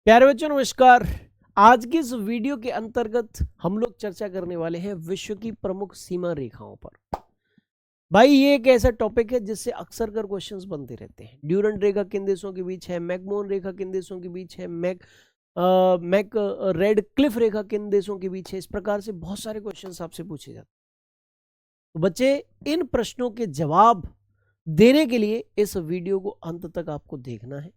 प्यारे बच्चों नमस्कार। आज की इस वीडियो के अंतर्गत हम लोग चर्चा करने वाले हैं विश्व की प्रमुख सीमा रेखाओं पर। भाई ये एक ऐसा टॉपिक है जिससे अक्सर कर क्वेश्चंस बनते रहते हैं। ड्यूरेंट रेखा किन देशों के बीच है, मैकमोहन रेखा किन देशों के बीच है, मैक रेड क्लिफ रेखा किन देशों के बीच है। इस प्रकार से बहुत सारे क्वेश्चंस आपसे पूछे जाते हैं। तो बच्चे इन प्रश्नों के जवाब देने के लिए इस वीडियो को अंत तक आपको देखना है।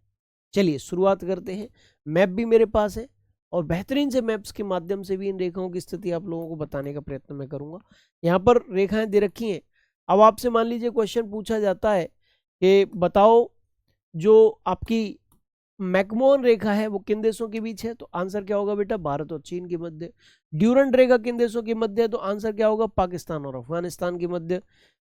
चलिए शुरुआत करते हैं। मैप भी मेरे पास है और बेहतरीन से मैप्स के माध्यम से भी इन रेखाओं की स्थिति आप लोगों को बताने का प्रयत्न मैं करूंगा। यहाँ पर रेखाएं दे रखी हैं। अब आपसे मान लीजिए क्वेश्चन पूछा जाता है कि बताओ जो आपकी मैकमोहन रेखा है वो किन देशों के बीच है, तो आंसर क्या होगा बेटा, भारत और चीन के मध्य। ड्यूरेंट रेखा किन देशों के मध्य है, तो आंसर क्या होगा, पाकिस्तान और अफगानिस्तान के मध्य।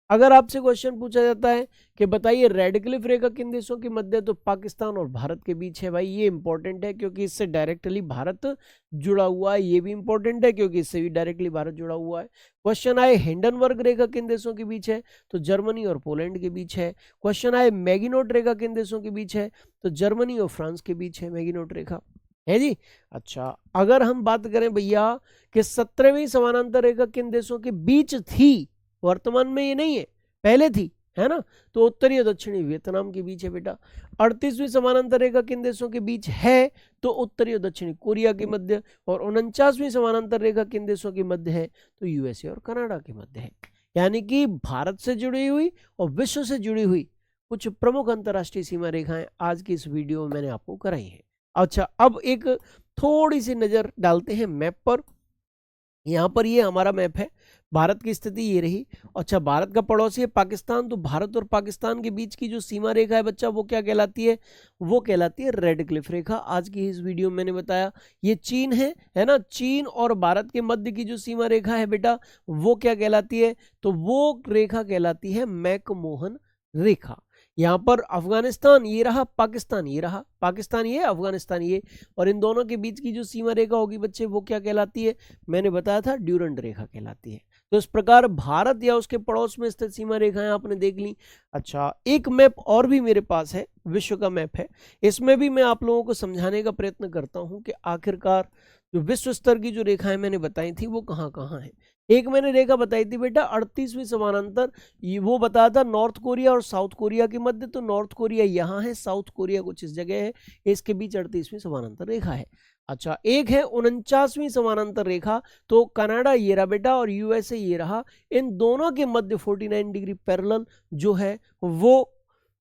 अगर आपसे क्वेश्चन पूछा जाता है कि बताइए रेड क्लिफ रेखा किन देशों के मध्य है, तो पाकिस्तान और भारत के बीच है। भाई ये इंपॉर्टेंट है क्योंकि इससे डायरेक्टली भारत जुड़ा हुआ है। ये भी इंपॉर्टेंट है क्योंकि इससे भी डायरेक्टली भारत जुड़ा हुआ है। क्वेश्चन आए हिंडनबर्ग रेखा किन देशों के बीच है, तो जर्मनी और पोलैंड के बीच है। क्वेश्चन आए मैगिनोट रेखा किन देशों के बीच है, तो जर्मनी और फ्रांस के बीच है मैगिनोट रेखा, है जी। अच्छा, अगर हम बात करें भैया कि 17वीं समानांतर रेखा किन देशों के बीच थी, वर्तमान में ये नहीं है, पहले थी, है ना, तो उत्तरी और दक्षिणी वियतनाम के बीच है बेटा। 38वीं समानांतर रेखा किन देशों के बीच है, तो उत्तरी और दक्षिणी कोरिया के मध्य। और 49वीं समानांतर रेखा किन देशों के मध्य है, तो यूएसए और कनाडा के मध्य है। यानी कि भारत से जुड़ी हुई और विश्व से जुड़ी हुई कुछ प्रमुख अंतरराष्ट्रीय सीमा रेखाएं आज की इस वीडियो में मैंने आपको कराई है। अच्छा, अब एक थोड़ी सी नजर डालते हैं मैप पर। यहाँ पर ये हमारा मैप है, भारत की स्थिति ये रही। अच्छा, भारत का पड़ोसी है पाकिस्तान, तो भारत और पाकिस्तान के बीच की जो सीमा रेखा है बच्चा वो क्या कहलाती है, वो कहलाती है रेड क्लिफ रेखा। आज की इस वीडियो में मैंने बताया ये चीन है ना, चीन और भारत के मध्य की जो सीमा रेखा है बेटा वो क्या कहलाती है, तो वो रेखा कहलाती है मैकमोहन रेखा। यहाँ पर अफगानिस्तान ये रहा, पाकिस्तान ये रहा, पाकिस्तान ये अफगानिस्तान ये, और इन दोनों के बीच की जो सीमा रेखा होगी बच्चे वो क्या कहलाती है, मैंने बताया था ड्यूरेंट रेखा कहलाती है। तो इस प्रकार भारत या उसके पड़ोस में स्थित सीमा रेखाएं आपने देख ली। अच्छा, एक मैप और भी मेरे पास है, विश्व का मैप है। इसमें भी मैं आप लोगों को समझाने का प्रयत्न करता हूं कि आखिरकार जो विश्व स्तर की जो रेखाएं मैंने बताई थी वो कहाँ कहाँ है। एक मैंने रेखा बताई थी बेटा 38वीं समानांतर, वो बताया था नॉर्थ कोरिया और साउथ कोरिया के मध्य। तो नॉर्थ कोरिया यहाँ है, साउथ कोरिया कुछ इस जगह है, इसके बीच 38वीं समानांतर रेखा है। अच्छा, एक है 49वीं समानांतर रेखा, तो कनाडा ये रहा बेटा और यूएसए ये रहा। इन दोनों के मध्य 49 डिग्री पैरेलल जो है वो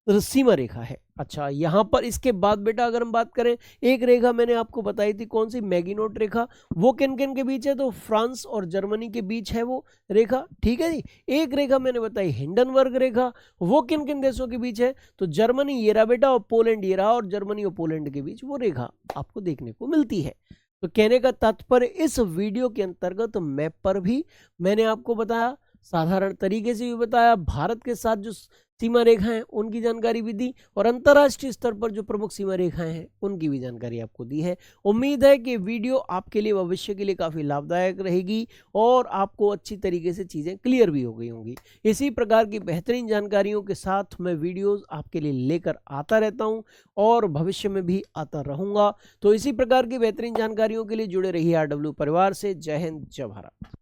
सीमा रेखा है। अच्छा, यहाँ पर इसके बाद बेटा अगर हम बात करें, एक रेखा मैंने आपको बताई थी, कौन सी, मैगिनोट रेखा। वो किन किन के बीच है, तो फ्रांस और जर्मनी के बीच है वो रेखा, ठीक है जी। एक रेखा मैंने बताई हिंडनबर्ग रेखा, वो किन किन देशों के बीच है, तो जर्मनी ये रहा बेटा और पोलैंड ये रहा, और जर्मनी और पोलैंड के बीच वो रेखा आपको देखने को मिलती है। तो कहने का तात्पर्य इस वीडियो के अंतर्गत मैप पर भी मैंने आपको बताया, साधारण तरीके से भी बताया, भारत के साथ जो सीमा रेखाएं उनकी जानकारी भी दी, और अंतर्राष्ट्रीय स्तर पर जो प्रमुख सीमा रेखाएं हैं उनकी भी जानकारी आपको दी है। उम्मीद है कि वीडियो आपके लिए भविष्य के लिए काफ़ी लाभदायक रहेगी और आपको अच्छी तरीके से चीज़ें क्लियर भी हो गई होंगी। इसी प्रकार की बेहतरीन जानकारियों के साथ मैं वीडियोस आपके लिए लेकर आता रहता हूं और भविष्य में भी आता रहूंगा। तो इसी प्रकार की बेहतरीन जानकारियों के लिए जुड़े रहिए RW परिवार से। जय हिंद, जय भारत।